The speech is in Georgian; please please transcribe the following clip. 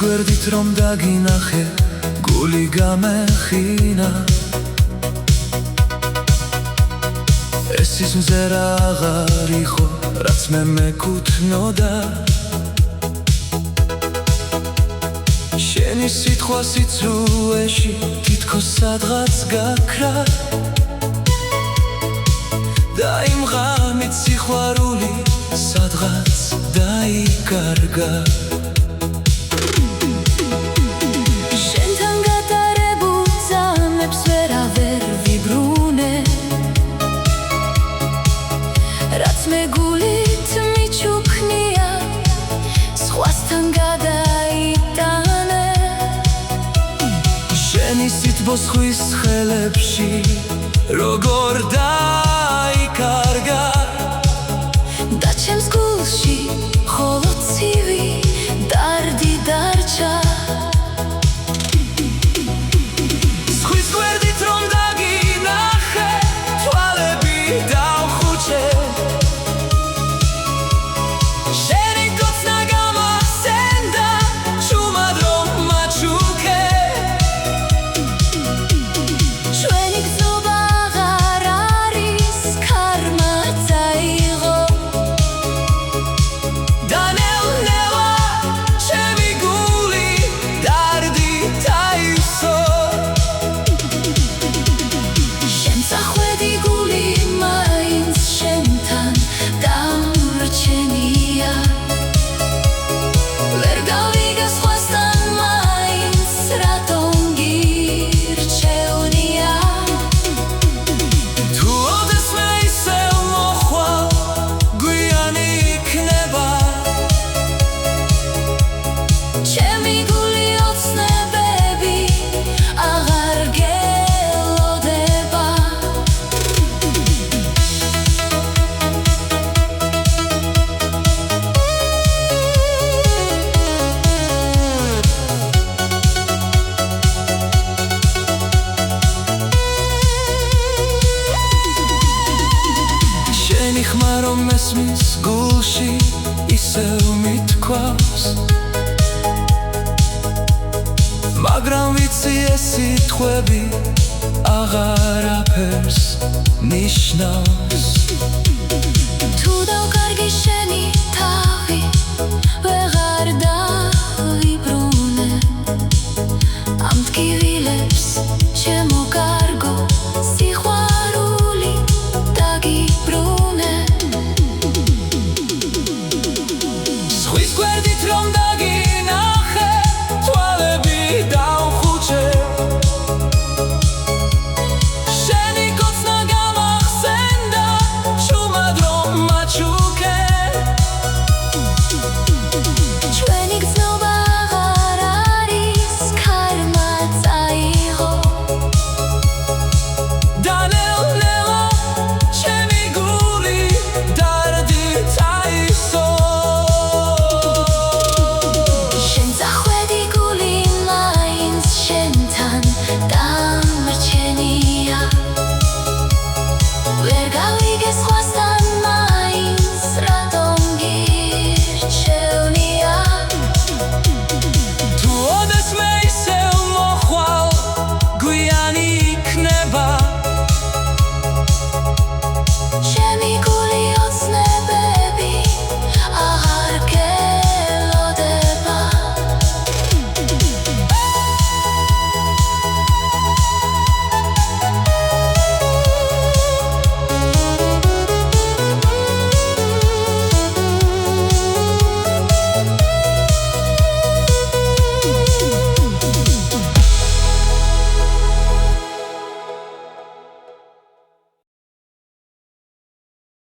გვერდით რომ დაგინახე, გული გამეხინა. ეს ის მზე რა აღარ იყო, რაც მე მეკუთვნოდა. შენი სიტყვა სიცრუეში თითქოს სადღაც გაქრა და იმ ღამით სიყვარული სადღაც დაიკარგა. შენთან გატარებულ ძამებს ვერავერ ვიბრუნე, რაც მე გულით მიჩუქნია, სხვასთან გადაიტანე. შენი სითბო ზღვის ხელებში როგორ დაიკარგა და ჩემს გულში ხოლო ცივი დარდი დარჩა. ზღვის გვერდით რომ დაგინახე, თვალები დავხუჩე. შენი კოცნა გამახსენდა, ჩუმად რომ მაჩუქე. ჩვენი გზნობა აღარ არის, ქარმა წაიღო და ნელ-ნელა ჩემი გული დარდით აივსო. შემწახვედი გული მაინც შენთან დამრჩენია, ვერ გავიგე სხვასთან მაინც რატომ გირჩევნია. თუ ოდესმე ისევ მოხვალ, გვიანი იქნება. ჩემი გული ოცნებები აღარ გელოდება. შენი ხმა რომ მესმის გულში ისევ მithქვავს, მაგრამ ვიცი ეს სიტყვები აღარაფერს ნიშნავს. თუ დავკარგი შენი თავი, ვეღარ დავიბრუნე ამ ტკივილებს, ჩემო კარგო სიყვარული დაგიბრუნე. ზღვის გვერდით რომ დაგინახე,